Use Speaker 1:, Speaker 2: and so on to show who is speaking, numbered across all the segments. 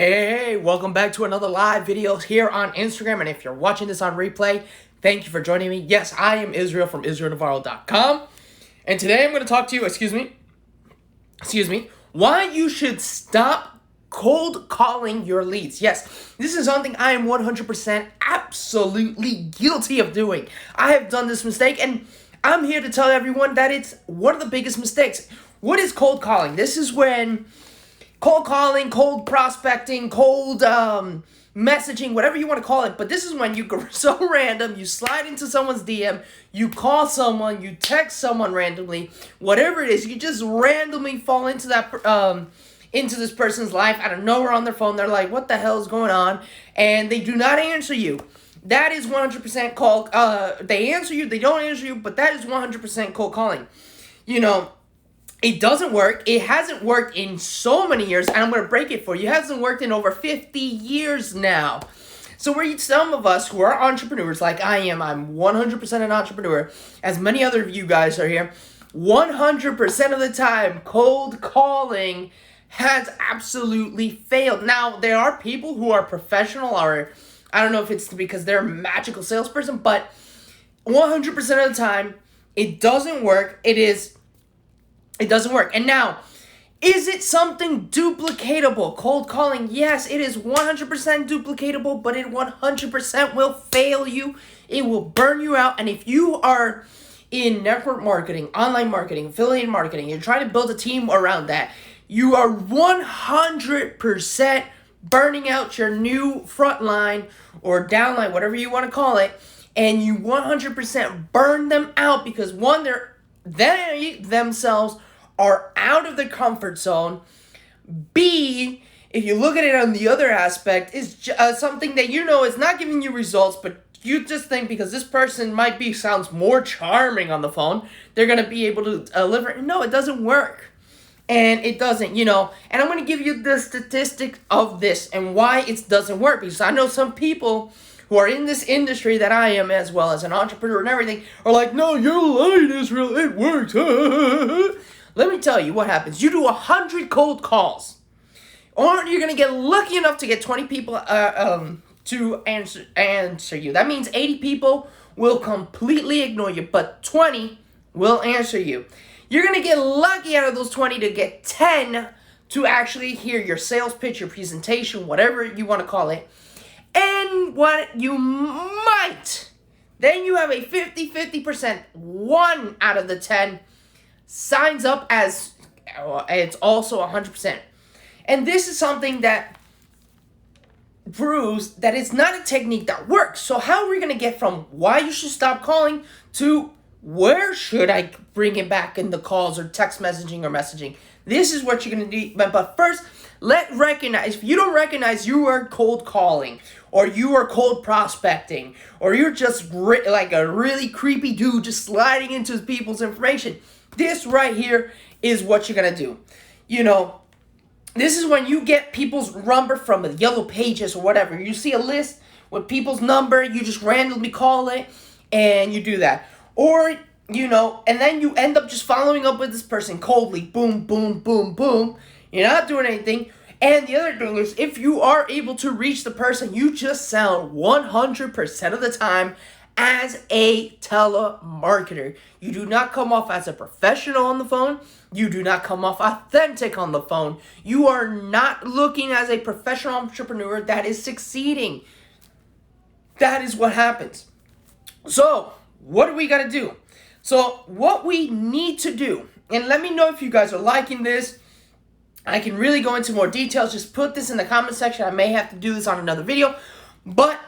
Speaker 1: Hey, welcome back to another live video here on Instagram. And if you're watching this on replay, thank you for joining me. Yes, I am Israel from IsraelNavarro.com. And today I'm going to talk to you, excuse me, why you should stop cold calling your leads. Yes, this is something I am 100% absolutely guilty of doing. I have done this mistake, and I'm here to tell everyone that it's one of the biggest mistakes. What is cold calling? This is when cold calling, cold prospecting, cold messaging, whatever you want to call it. But this is when you go so random, you slide into someone's DM, you call someone, you text someone randomly, whatever it is, you just randomly fall into that into this person's life out of nowhere on their phone. They're like, what the hell is going on? And they do not answer you. That is 100% cold. They answer you, they don't answer you, but that is 100% cold calling. You know, it doesn't work. It hasn't worked in so many years, and I'm going to break it for you. It hasn't worked in over 50 years now. So some of us who are entrepreneurs, like I am, I'm 100% an entrepreneur, as many other of you guys are here, 100% of the time, cold calling has absolutely failed. Now, there are people who are professional, or I don't know if it's because they're a magical salesperson, but 100% of the time, it doesn't work. It doesn't work. And now, is it something duplicatable? Cold calling, yes, it is 100% duplicatable, but it 100% will fail you. It will burn you out. And if you are in network marketing, online marketing, affiliate marketing, you're trying to build a team around that, you are 100% burning out your new frontline or downline, whatever you want to call it, and you 100% burn them out because one, they themselves are out of their comfort zone. B, if you look at it on the other aspect, is something that you know is not giving you results, but you just think because this person sounds more charming on the phone, they're going to be able to deliver. No, it doesn't work. And it doesn't, and I'm going to give you the statistic of this and why it doesn't work. Because I know some people who are in this industry that I am, as well as an entrepreneur and everything, are like, no, you're lying, Israel, it works. Let me tell you what happens. You do 100 cold calls, or you're going to get lucky enough to get 20 people to answer you. That means 80 people will completely ignore you, but 20 will answer you. You're going to get lucky out of those 20 to get 10 to actually hear your sales pitch, your presentation, whatever you want to call it. And what you might, then you have a 50%, 1 out of the 10 signs up as, it's also 100%. And this is something that proves that it's not a technique that works. So how are we going to get from why you should stop calling to where should I bring it back in the calls or text messaging or messaging? This is what you're going to do. But first, recognize, if you don't recognize you are cold calling, or you are cold prospecting, or you're just like a really creepy dude just sliding into people's information, this right here is what you're going to do. This is when you get people's number from the yellow pages or whatever. You see a list with people's number, you just randomly call it, and you do that. Or, and then you end up just following up with this person coldly. Boom, boom, boom, boom. You're not doing anything. And the other thing is, if you are able to reach the person, you just sound 100% of the time as a telemarketer. You do not come off as a professional on the phone. You do not come off authentic on the phone. You are not looking as a professional entrepreneur that is succeeding. That is what happens. So, what do we got to do? So, what we need to do, and let me know if you guys are liking this. I can really go into more details. Just put this in the comment section. I may have to do this on another video, but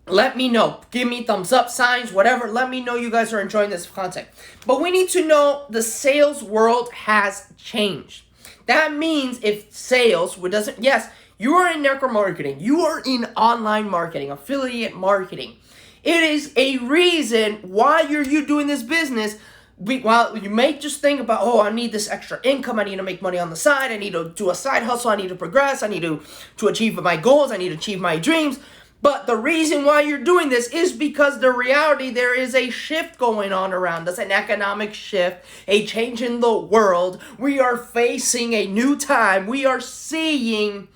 Speaker 1: let me know. Give me thumbs up, signs, whatever. Let me know you guys are enjoying this content. But we need to know the sales world has changed. That means if sales doesn't, yes, you are in network marketing, you are in online marketing, affiliate marketing. It is a reason why you're doing this business. While you may just think about, oh, I need this extra income, I need to make money on the side, I need to do a side hustle, I need to progress, I need to achieve my goals, I need to achieve my dreams. But the reason why you're doing this is because the reality, there is a shift going on around us, an economic shift, a change in the world. We are facing a new time. We are seeing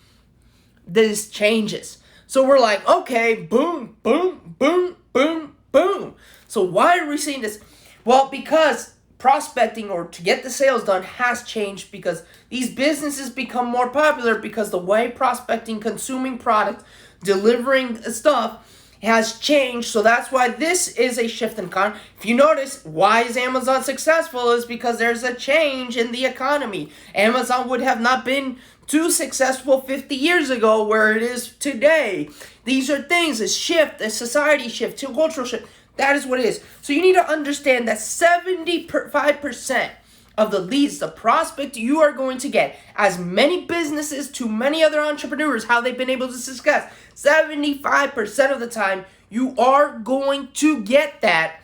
Speaker 1: this changes. So we're like, okay, boom, boom, boom, boom, boom. So why are we seeing this? Well, because prospecting or to get the sales done has changed, because these businesses become more popular because the way prospecting, consuming product, delivering stuff has changed. So that's why this is a shift in economy. If you notice, why is Amazon successful is because there's a change in the economy. Amazon would have not been too successful 50 years ago where it is today. These are things, a shift, a society shift, a cultural shift. That is what it is. So you need to understand that 75% of the leads, the prospect you are going to get, as many businesses to many other entrepreneurs, how they've been able to success, 75% of the time, you are going to get that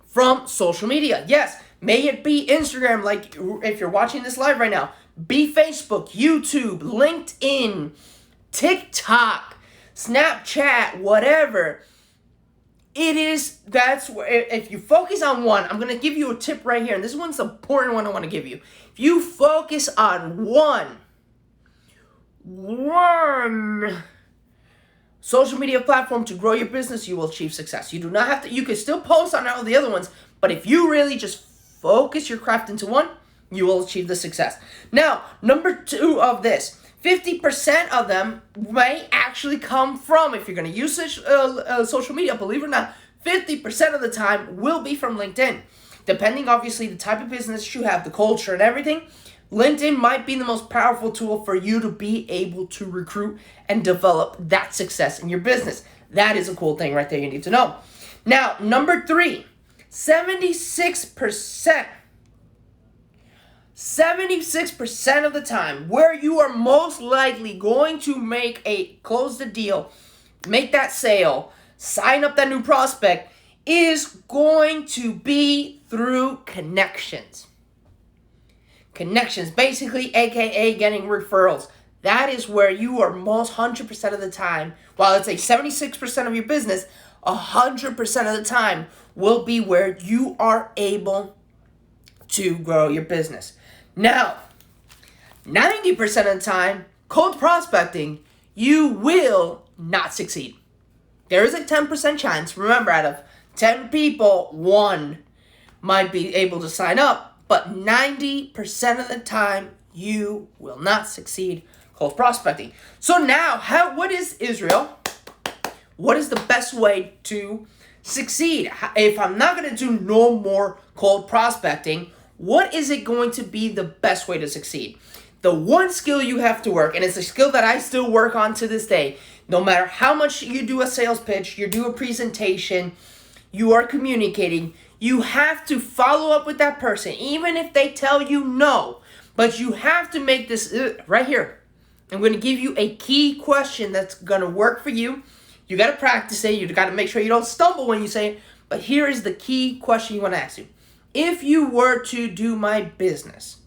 Speaker 1: from social media. Yes, may it be Instagram, like if you're watching this live right now, be Facebook, YouTube, LinkedIn, TikTok, Snapchat, whatever. It is, that's where, if you focus on one, I'm going to give you a tip right here, and this one's the important one I want to give you. If you focus on one social media platform to grow your business, you will achieve success. You do not have to, you can still post on all the other ones, but if you really just focus your craft into one, you will achieve the success. Now, number 2 of this, 50% of them may actually come from, if you're going to use social media, believe it or not, 50% of the time will be from LinkedIn. Depending, obviously, the type of business you have, the culture and everything, LinkedIn might be the most powerful tool for you to be able to recruit and develop that success in your business. That is a cool thing right there you need to know. Now, number 3, 76% of the time, where you are most likely going to close the deal, make that sale, sign up that new prospect, is going to be through connections. Connections, basically, aka getting referrals. That is where you are most 100% of the time, while it's a 76% of your business, 100% of the time will be where you are able to grow your business. Now, 90% of the time, cold prospecting, you will not succeed. There is a 10% chance. Remember, out of 10 people, 1 might be able to sign up, but 90% of the time, you will not succeed cold prospecting. So now, what is Israel? What is the best way to succeed? If I'm not going to do no more cold prospecting, what is it going to be the best way to succeed? The one skill you have to work, and it's a skill that I still work on to this day, no matter how much you do a sales pitch, you do a presentation, you are communicating, you have to follow up with that person, even if they tell you no. But you have to make this right here. I'm going to give you a key question that's going to work for you. You got to practice it. You got to make sure you don't stumble when you say it. But here is the key question you want to ask you. If you were to do my business,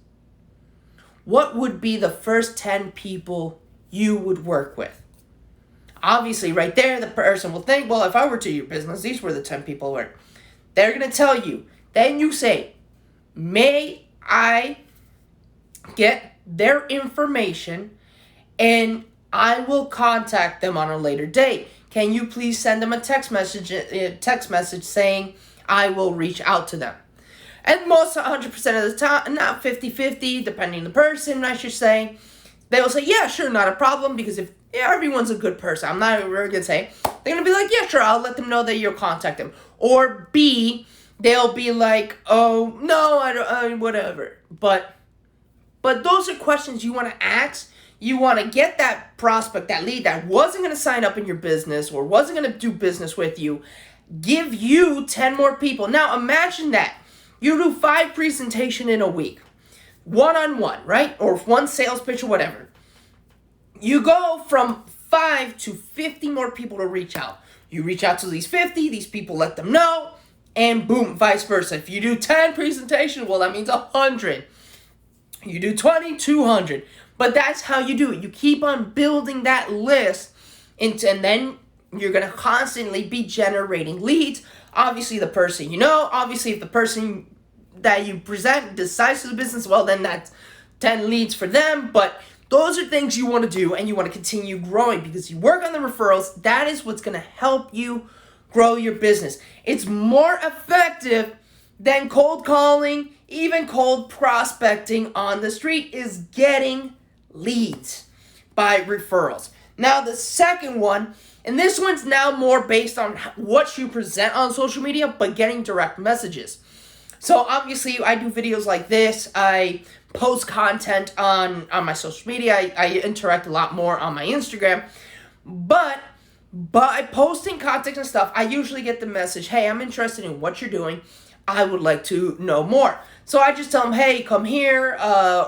Speaker 1: what would be the first 10 people you would work with? Obviously, right there, the person will think, well, if I were to do your business, these were the 10 people who work. They're going to tell you. Then you say, may I get their information and I will contact them on a later date. Can you please send them a text message saying I will reach out to them? And most 100% of the time, not 50-50, depending on the person, I should say, they will say, yeah, sure, not a problem, because if everyone's a good person, I'm not really going to say, they're going to be like, yeah, sure, I'll let them know that you'll contact them. Or B, they'll be like, oh, no, I don't, whatever. But those are questions you want to ask. You want to get that prospect, that lead that wasn't going to sign up in your business or wasn't going to do business with you, give you 10 more people. Now, imagine that. You do 5 presentations in a week, one-on-one, right? Or 1 sales pitch or whatever. You go from 5 to 50 more people to reach out. You reach out to these 50, these people let them know, and boom, vice versa. If you do 10 presentations, well, that means 100. You do 20, 200. But that's how you do it. You keep on building that list, and then you're going to constantly be generating leads. Obviously, the person you know. Obviously, if the person that you present decides to the business, well, then that's 10 leads for them. But Those are things you want to do, and you want to continue growing because you work on the referrals. That is what's going to help you grow your business. It's more effective than cold calling, even cold prospecting on the street, is getting leads by referrals. Now, the second one, and this one's now more based on what you present on social media, but getting direct messages. So obviously, I do videos like this. I post content on my social media. I interact a lot more on my Instagram. But by posting content and stuff, I usually get the message, hey, I'm interested in what you're doing. I would like to know more. So I just tell them, hey, come here,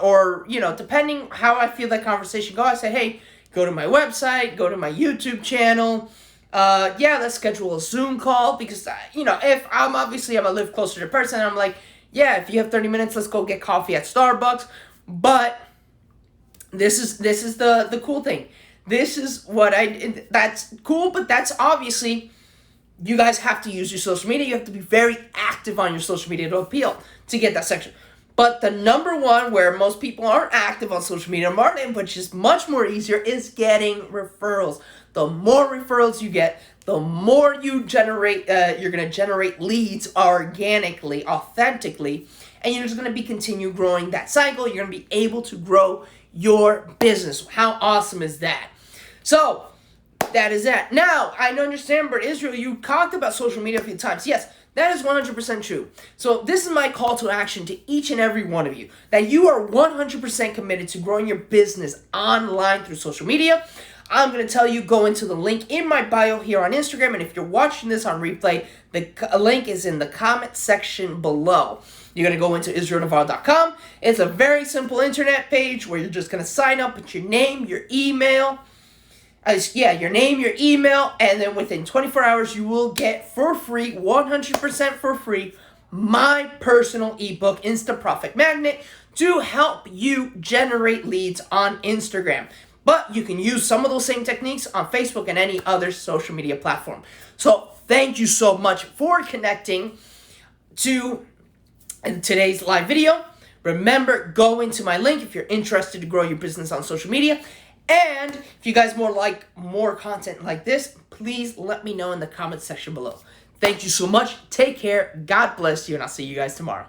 Speaker 1: or, depending how I feel that conversation go, I say, hey, go to my website, go to my YouTube channel. Let's schedule a Zoom call because, if I'm a live closer to the person, I'm like, yeah, if you have 30 minutes, let's go get coffee at Starbucks. But this is the cool thing. This is what that's cool, but that's obviously, you guys have to use your social media. You have to be very active on your social media to appeal to get that section. But the number one where most people aren't active on social media marketing, which is much more easier, is getting referrals. The more referrals you get, the more you generate, you're going to generate leads organically, authentically, and you're just going to be continue growing that cycle. You're going to be able to grow your business. How awesome is that? So that is that. Now, I understand, but Israel, you talked about social media a few times. Yes, that is 100% true. So this is my call to action to each and every one of you, that you are 100% committed to growing your business online through social media. I'm going to tell you, go into the link in my bio here on Instagram, and if you're watching this on replay, the link is in the comment section below. You're going to go into IsraelNavarro.com. It's a very simple internet page where you're just going to sign up with your name, your email, your name, your email, and then within 24 hours, you will get for free, 100% for free, my personal ebook, Instant Profit Magnet, to help you generate leads on Instagram. But you can use some of those same techniques on Facebook and any other social media platform. So thank you so much for connecting to today's live video. Remember, go into my link if you're interested to grow your business on social media. And if you guys like more content like this, please let me know in the comment section below. Thank you so much. Take care. God bless you, and I'll see you guys tomorrow.